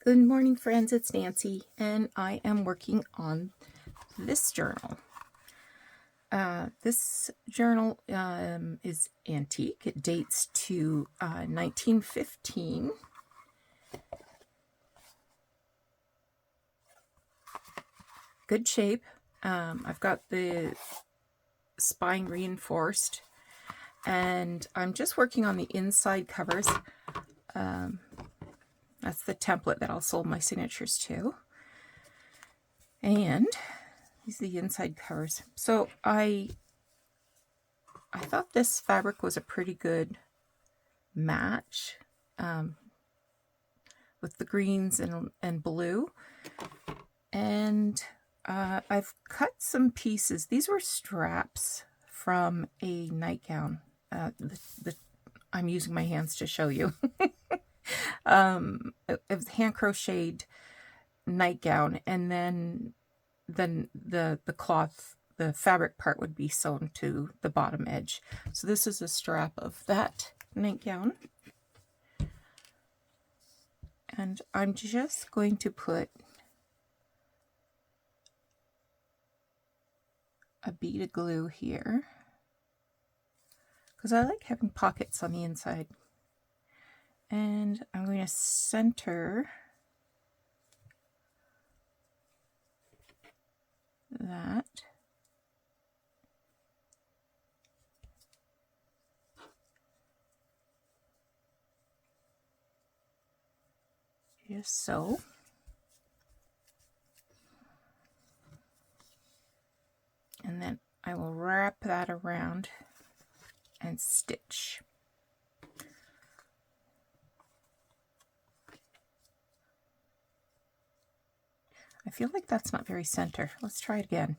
Good morning, friends. It's Nancy, and I am working on this journal. This journal is antique. It dates to 1915. Good shape. I've got the spine reinforced, and I'm just working on the inside covers. That's the template that I'll solde my signatures to. And these are the inside covers. So I thought this fabric was a pretty good match with the greens and blue. And I've cut some pieces. These were straps from a nightgown. I'm using my hands to show you. It was hand crocheted nightgown, and then the cloth, the fabric part would be sewn to the bottom edge. So this is a strap of that nightgown. And I'm just going to put a bead of glue here, because I like having pockets on the inside. And I'm going to center that. Just so. And then I will wrap that around and stitch. I feel like that's not very center. Let's try it again.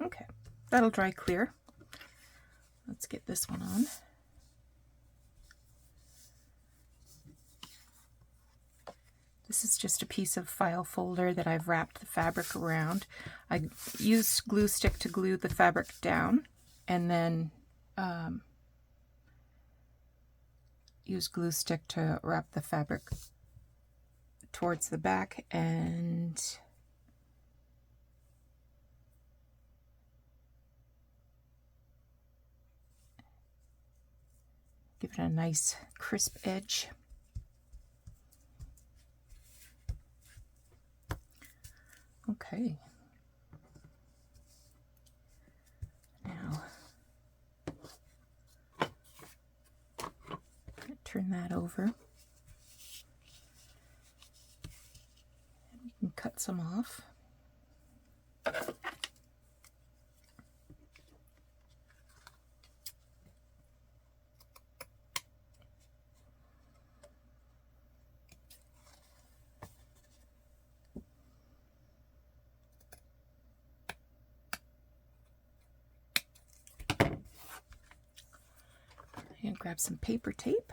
Okay, that'll dry clear. Let's get this one on. This is just a piece of file folder that I've wrapped the fabric around. I used glue stick to glue the fabric down, and then use glue stick to wrap the fabric towards the back and give it a nice crisp edge. Okay. Now, turn that over. And we can cut some off. And grab some paper tape.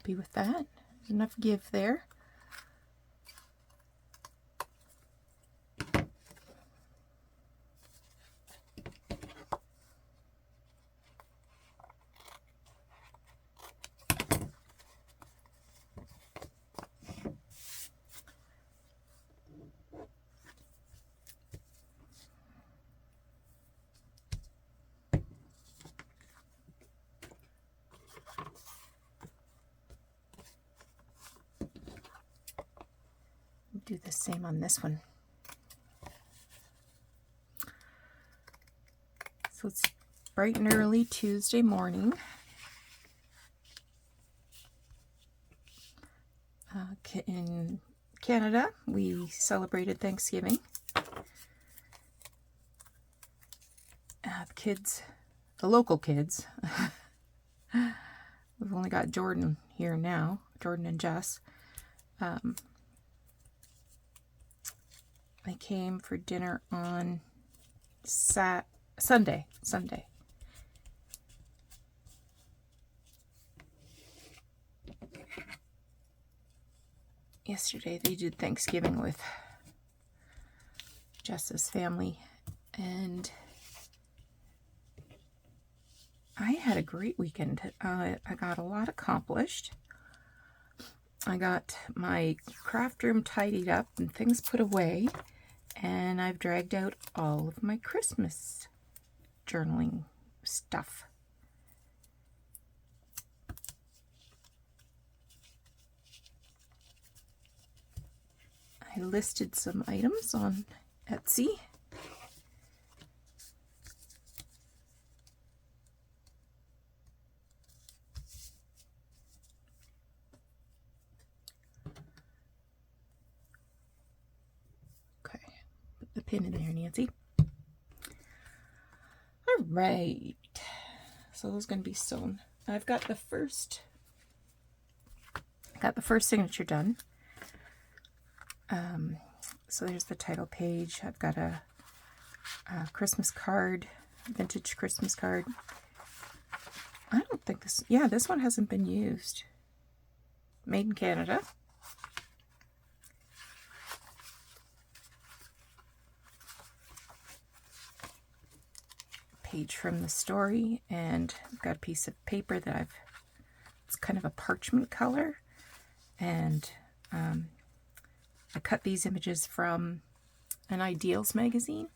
happy with that. Enough give there. Do the same on this one. So it's bright and early Tuesday morning. In Canada, we celebrated Thanksgiving. The local kids. We've only got Jordan here now, Jordan and Jess. They came for dinner on Sunday. Yesterday they did Thanksgiving with Jess's family, and I had a great weekend. I got a lot accomplished. I got my craft room tidied up and things put away, and I've dragged out all of my Christmas journaling stuff. I listed some items on Etsy. Okay, put the pin in there, Nancy. All right, so those are going to be sewn. I've got the first signature done. So there's the title page. I've got a Christmas card, vintage Christmas card. I don't think this one hasn't been used. Made in Canada. Page from the story, and I've got a piece of paper that it's kind of a parchment color, and I cut these images from an Ideals magazine.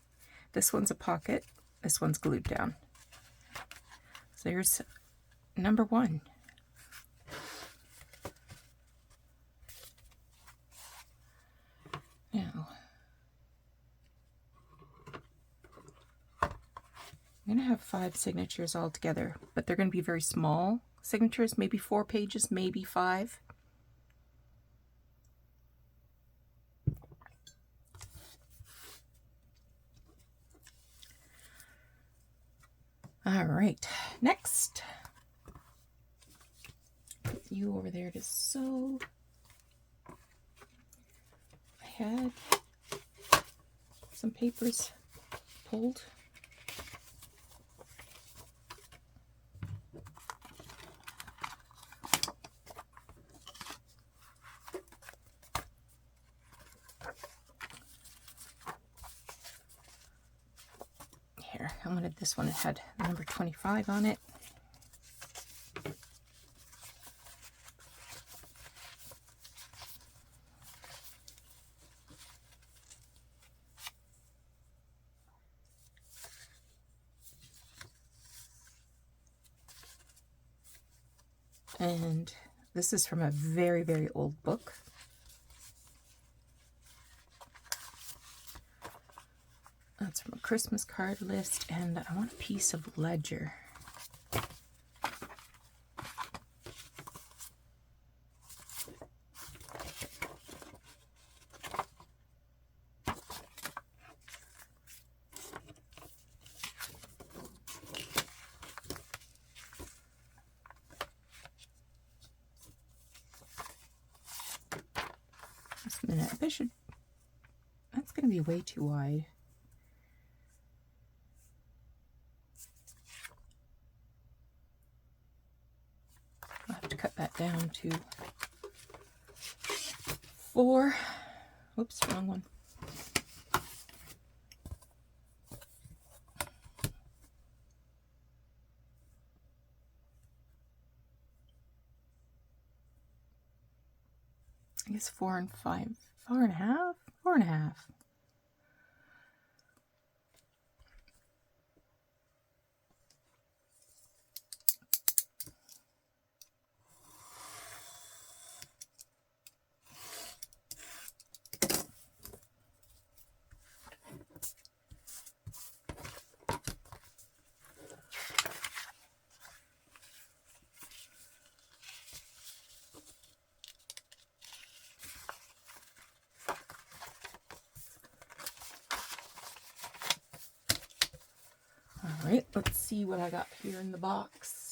This one's a pocket, this one's glued down. So there's number one. Now, I'm going to have 5 signatures all together, but they're going to be very small signatures, maybe 4 pages, maybe 5. All right, next. Put you over there to sew. I had some papers pulled. Here, I wanted this one. It had number 25 on it. And this is from a very, very old book. That's from a Christmas card list, and I want a piece of ledger. Just a minute. That's going to be way too wide. I'll have to cut that down to 4. Oops, wrong one. I guess 4 and 5, 4.5, 4.5. All right, let's see what I got here in the box.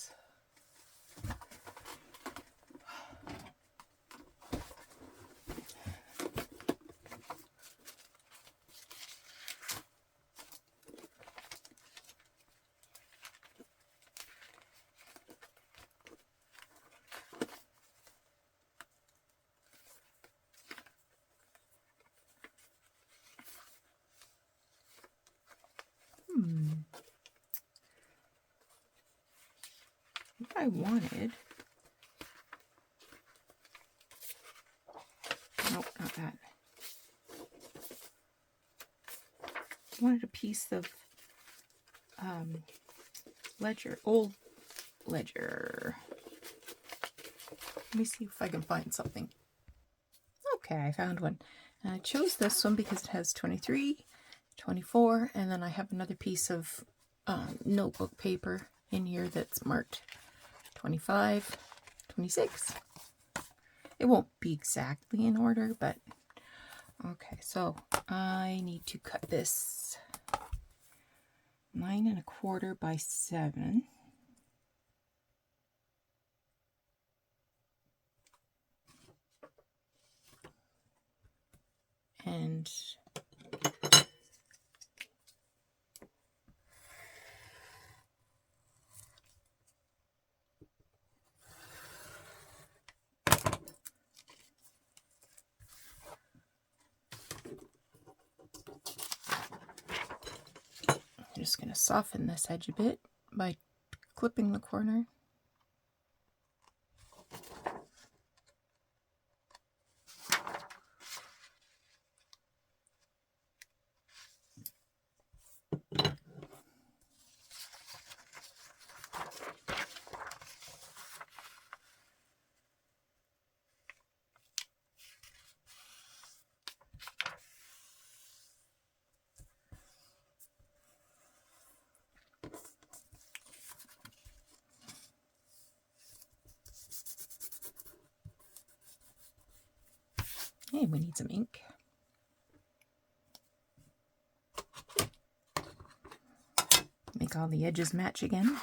What I wanted. Nope, not that. I wanted a piece of ledger, old ledger. Let me see if I can find something. Okay, I found one. And I chose this one because it has 23, 24, and then I have another piece of notebook paper in here that's marked 25, 26. It won't be exactly in order, but okay, so I need to cut this 9 1/4 by 7. And I'm just going to soften this edge a bit by clipping the corner. Hey, we need some ink. Make all the edges match again.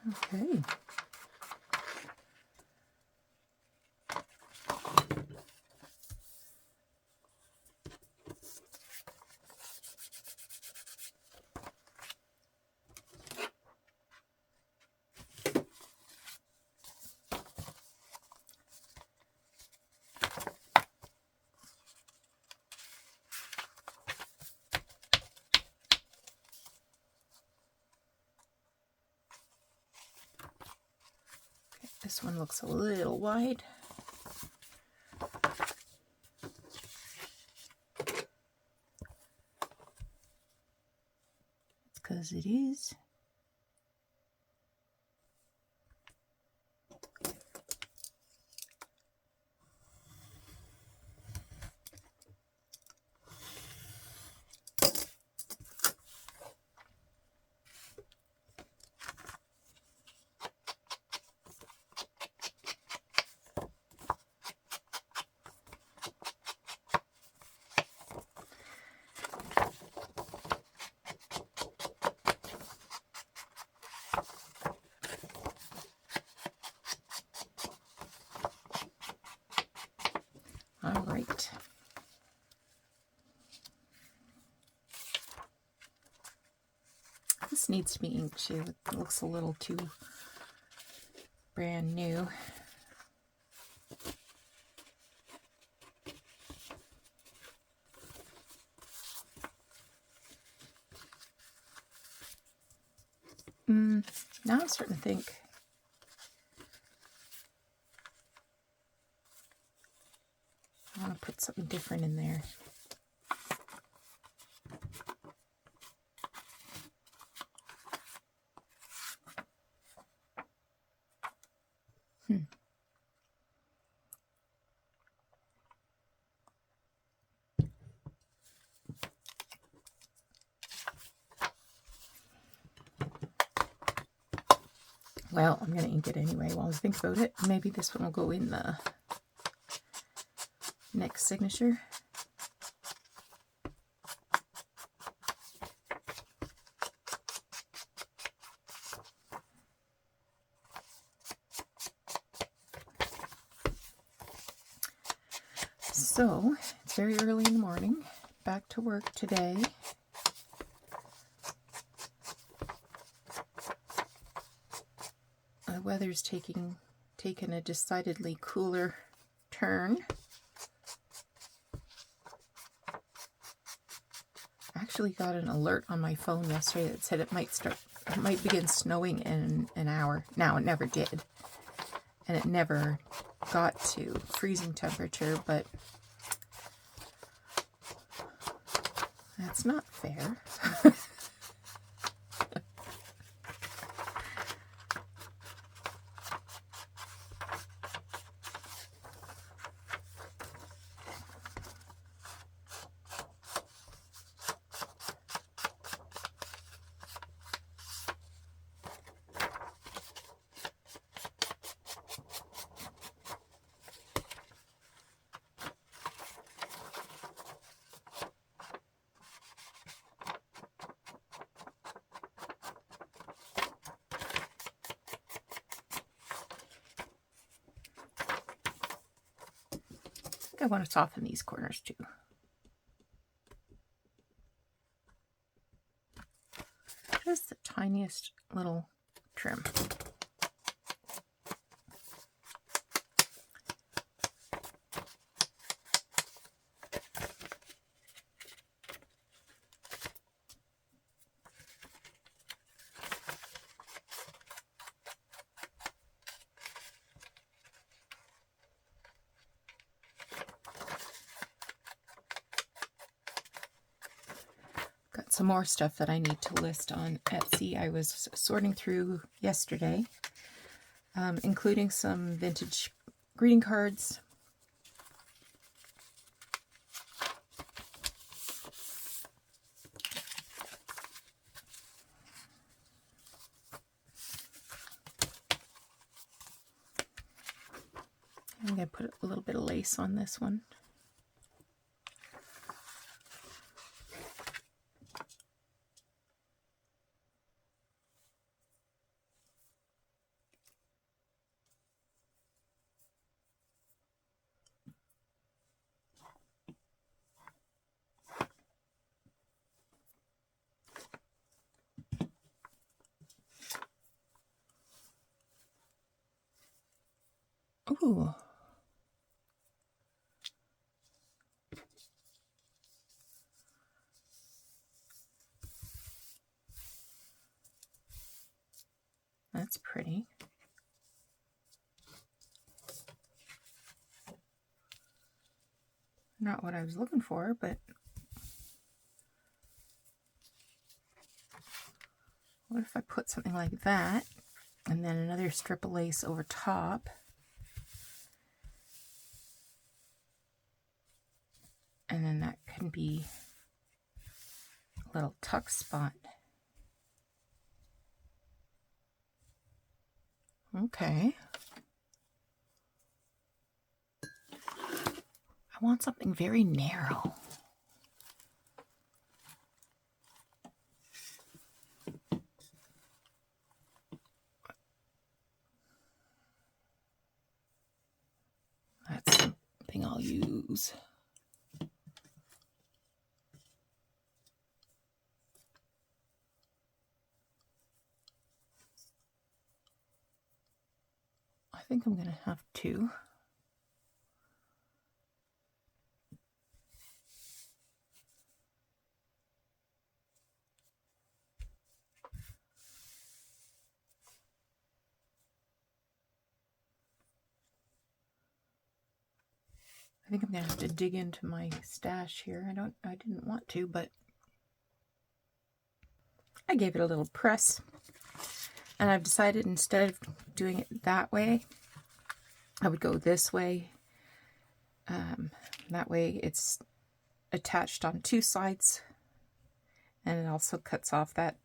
Okay. This one looks a little wide. as it is. All right. This needs to be inked too. It looks a little too brand new. Now I'm starting to think I want to put something different in there. Well, I'm going to ink it anyway while I think about it. Maybe this one will go in the next signature. So, it's very early in the morning. Back to work today. The weather's taken a decidedly cooler turn. I actually got an alert on my phone yesterday that said it might begin snowing in an hour. Now, it never did. And it never got to freezing temperature, but that's not fair. I want to soften these corners too. Just the tiniest little trim. Some more stuff that I need to list on Etsy. I was sorting through yesterday, including some vintage greeting cards. I'm going to put a little bit of lace on this one. Ooh. That's pretty. Not what I was looking for, but What if I put something like that and then another strip of lace over top? And then that can be a little tuck spot. Okay. I want something very narrow. That's something I'll use. I think I'm going to have to. I think I'm going to have to dig into my stash here. I didn't want to, but I gave it a little press. And I've decided instead of doing it that way, I would go this way. That way it's attached on two sides, and it also cuts off that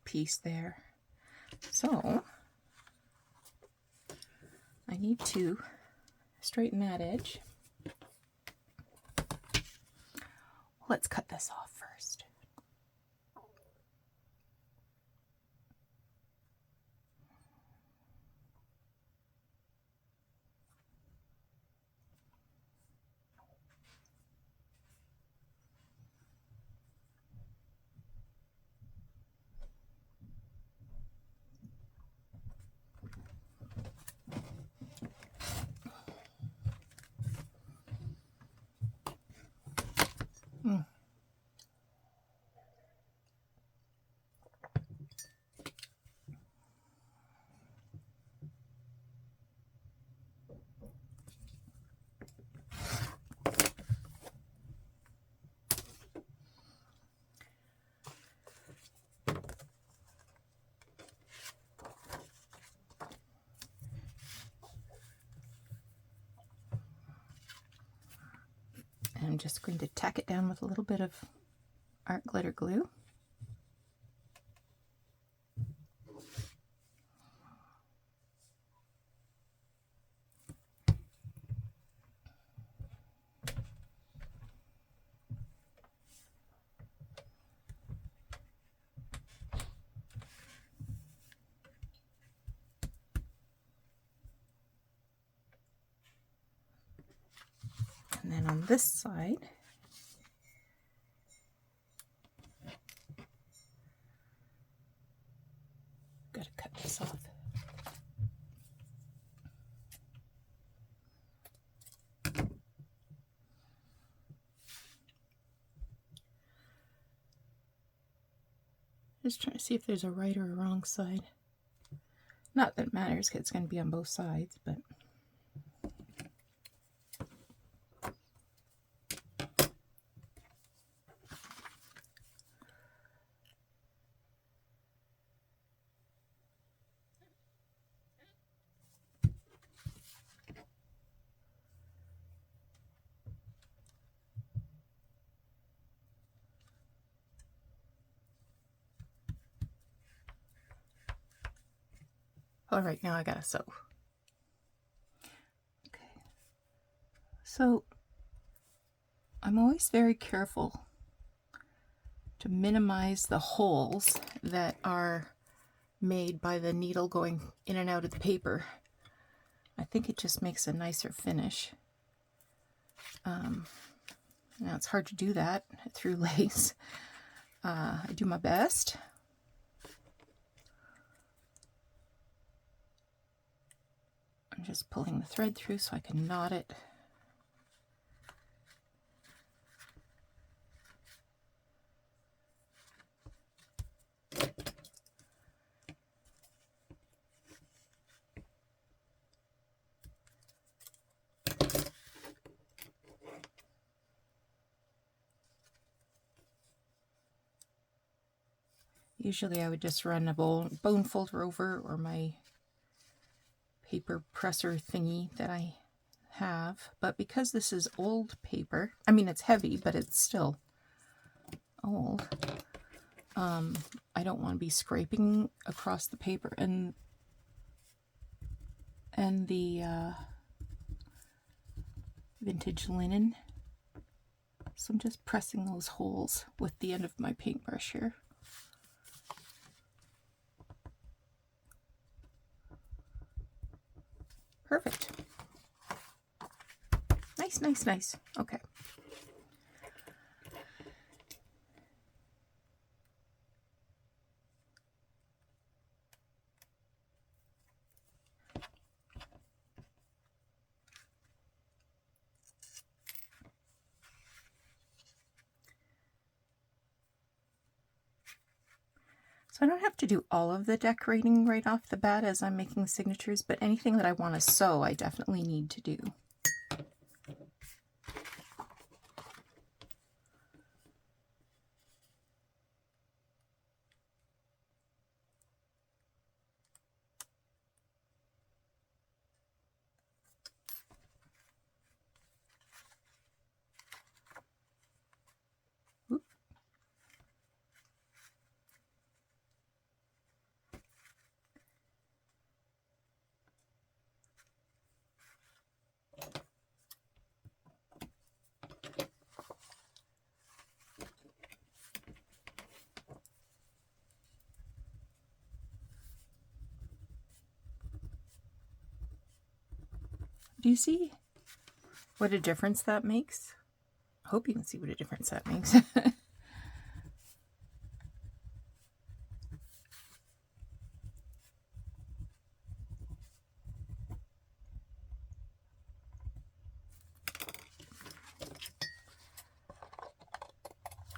piece there. So I need to straighten that edge. Let's cut this off first. And I'm just going to tack it down with a little bit of art glitter glue. And then on this side, gotta cut this off. Just trying to see if there's a right or a wrong side. Not that it matters, because it's going to be on both sides, but all right, now I gotta sew. Okay, so I'm always very careful to minimize the holes that are made by the needle going in and out of the paper. I think it just makes a nicer finish. Now it's hard to do that through lace. I do my best. I'm just pulling the thread through so I can knot it. Usually I would just run a bone folder over, or my paper presser thingy that I have. But because this is old paper, I mean it's heavy, but it's still old. I don't want to be scraping across the paper and the vintage linen. So I'm just pressing those holes with the end of my paintbrush here. Perfect. Nice, nice, nice. Okay. So I don't have to do all of the decorating right off the bat as I'm making signatures, but anything that I want to sew, I definitely need to do. Oop. Do you see what a difference that makes? I hope you can see what a difference that makes.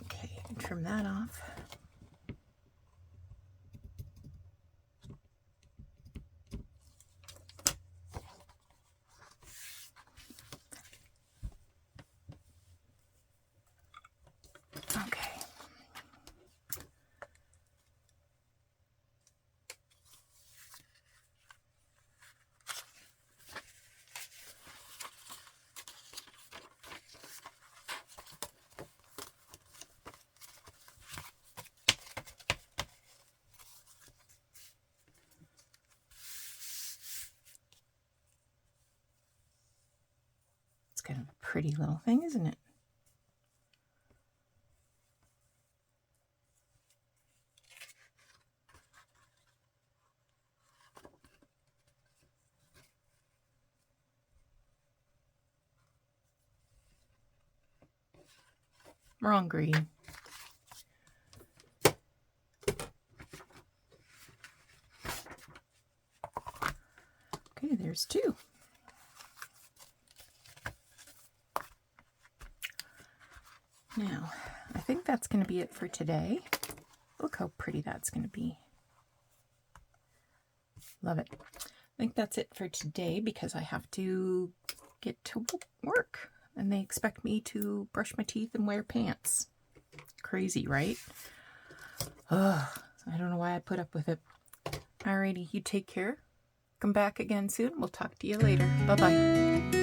Okay, trim that off. Okay. It's kind of a pretty little thing, isn't it? Wrong green. Okay, there's two. Now, I think that's going to be it for today. Look how pretty that's going to be. Love it. I think that's it for today because I have to get to work and they expect me to brush my teeth and wear pants. Crazy, right? Ugh, I don't know why I put up with it. Alrighty, you take care. Come back again soon. We'll talk to you later. Bye-bye.